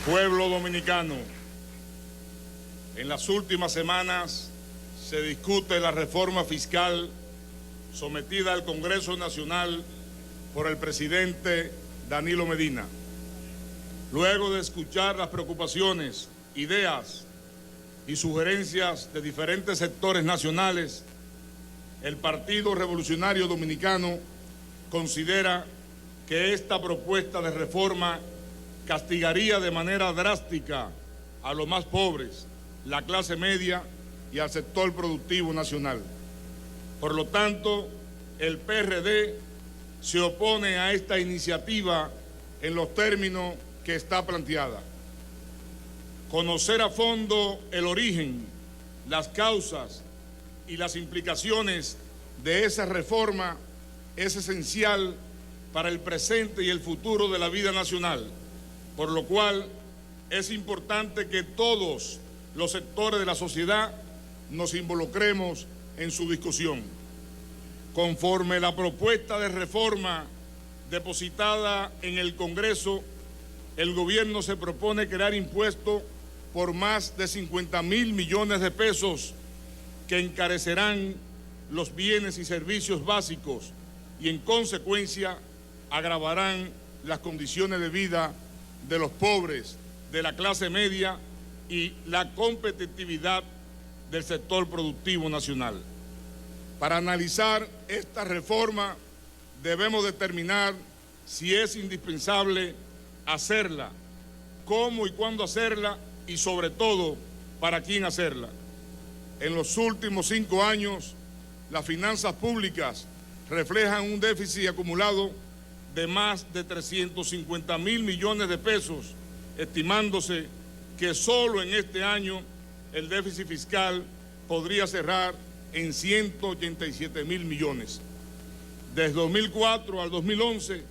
Pueblo dominicano, en las últimas semanas se discute la reforma fiscal sometida al Congreso Nacional por el presidente Danilo Medina. Luego de escuchar las preocupaciones, ideas y sugerencias de diferentes sectores nacionales, el Partido Revolucionario Dominicano considera que esta propuesta de reforma castigaría de manera drástica a los más pobres, la clase media y al sector productivo nacional. Por lo tanto, el PRD se opone a esta iniciativa en los términos que está planteada. Conocer a fondo el origen, las causas y las implicaciones de esa reforma es esencial para el presente y el futuro de la vida nacional, por lo cual es importante que todos los sectores de la sociedad nos involucremos en su discusión. Conforme la propuesta de reforma depositada en el Congreso, el gobierno se propone crear impuestos por más de 50.000 millones de pesos que encarecerán los bienes y servicios básicos y en consecuencia agravarán las condiciones de vida de los pobres, de la clase media y la competitividad del sector productivo nacional. Para analizar esta reforma debemos determinar si es indispensable hacerla, cómo y cuándo hacerla y sobre todo para quién hacerla. En los últimos 5 años, las finanzas públicas reflejan un déficit acumulado de más de 350.000 millones de pesos, estimándose que solo en este año el déficit fiscal podría cerrar en 187.000 millones. Desde 2004 al 2011,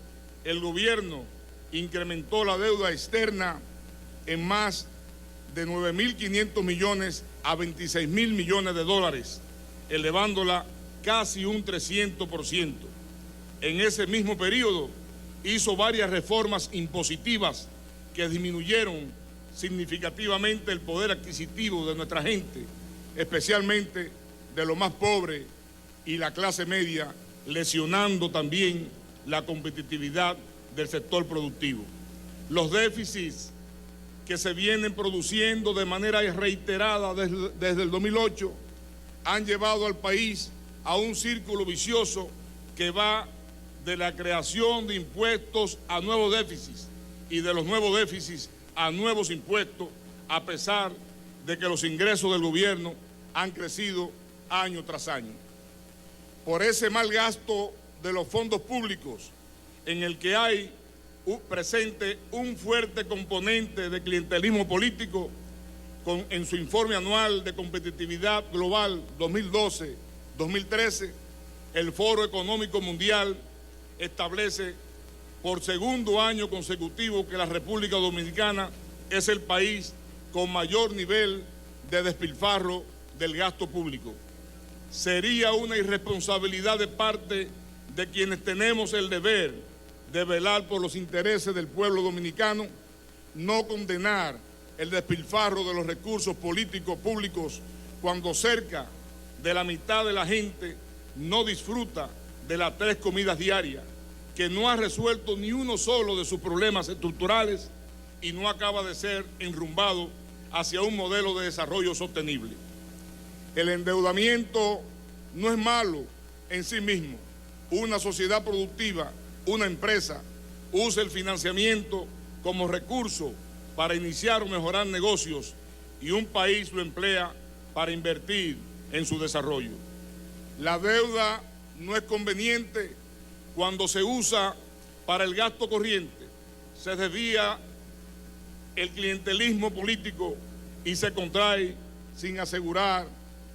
el gobierno incrementó la deuda externa en más de 9.500 millones a 26.000 millones de dólares, elevándola casi un 300%. En ese mismo periodo hizo varias reformas impositivas que disminuyeron significativamente el poder adquisitivo de nuestra gente, especialmente de los más pobres y la clase media, lesionando también la competitividad del sector productivo. Los déficits que se vienen produciendo de manera reiterada desde el 2008 han llevado al país a un círculo vicioso que va de la creación de impuestos a nuevos déficits y de los nuevos déficits a nuevos impuestos, a pesar de que los ingresos del gobierno han crecido año tras año. Por ese mal gasto de los fondos públicos, en el que hay presente un fuerte componente de clientelismo político, en su informe anual de competitividad global 2012-2013, el Foro Económico Mundial establece por segundo año consecutivo que la República Dominicana es el país con mayor nivel de despilfarro del gasto público. Sería una irresponsabilidad de parte de quienes tenemos el deber de velar por los intereses del pueblo dominicano no condenar el despilfarro de los recursos políticos públicos cuando cerca de la mitad de la gente no disfruta de las 3 comidas diarias, que no ha resuelto ni uno solo de sus problemas estructurales y no acaba de ser enrumbado hacia un modelo de desarrollo sostenible. El endeudamiento no es malo en sí mismo. Una sociedad productiva, una empresa, usa el financiamiento como recurso para iniciar o mejorar negocios y un país lo emplea para invertir en su desarrollo. La deuda no es conveniente cuando se usa para el gasto corriente, se desvía el clientelismo político y se contrae sin asegurar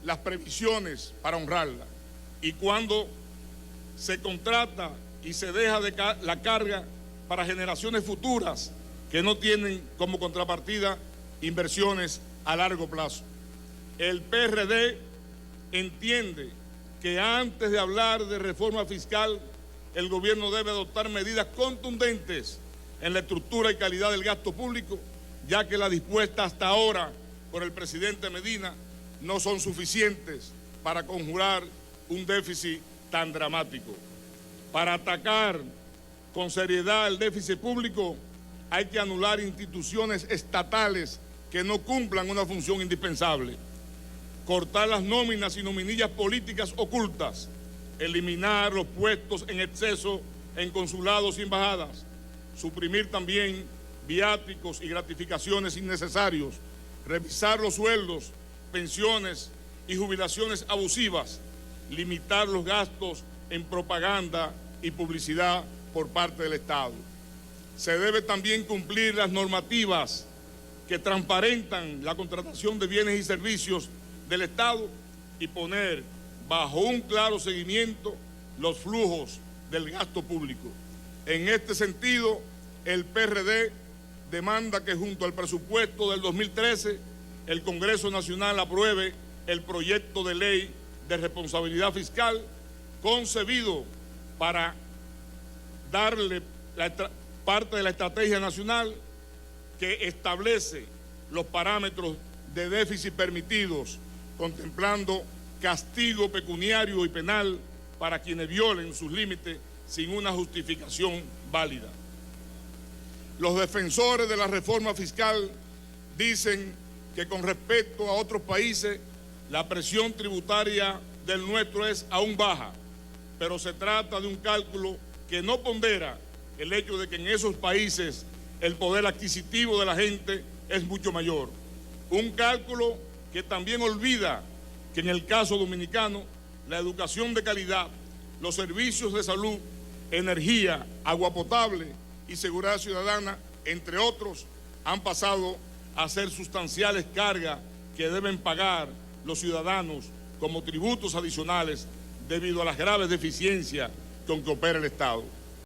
las previsiones para honrarla. Y cuando se contrata y se deja la carga para generaciones futuras que no tienen como contrapartida inversiones a largo plazo. El PRD entiende que antes de hablar de reforma fiscal, el gobierno debe adoptar medidas contundentes en la estructura y calidad del gasto público, ya que las dispuestas hasta ahora por el presidente Medina no son suficientes para conjurar un déficit tan dramático. Para atacar con seriedad el déficit público hay que anular instituciones estatales que no cumplan una función indispensable, cortar las nóminas y nominillas políticas ocultas, eliminar los puestos en exceso en consulados y embajadas, suprimir también viáticos y gratificaciones innecesarios, revisar los sueldos, pensiones y jubilaciones abusivas, limitar los gastos en propaganda y publicidad por parte del Estado. Se debe también cumplir las normativas que transparentan la contratación de bienes y servicios del Estado y poner bajo un claro seguimiento los flujos del gasto público. En este sentido, el PRD demanda que junto al presupuesto del 2013 el Congreso Nacional apruebe el proyecto de ley de responsabilidad fiscal concebido para darle parte de la estrategia nacional que establece los parámetros de déficit permitidos, contemplando castigo pecuniario y penal para quienes violen sus límites sin una justificación válida. Los defensores de la reforma fiscal dicen que con respecto a otros países la presión tributaria del nuestro es aún baja, pero se trata de un cálculo que no pondera el hecho de que en esos países el poder adquisitivo de la gente es mucho mayor. Un cálculo que también olvida que en el caso dominicano la educación de calidad, los servicios de salud, energía, agua potable y seguridad ciudadana, entre otros, han pasado a ser sustanciales cargas que deben pagar los ciudadanos como tributos adicionales debido a las graves deficiencias con que opera el Estado.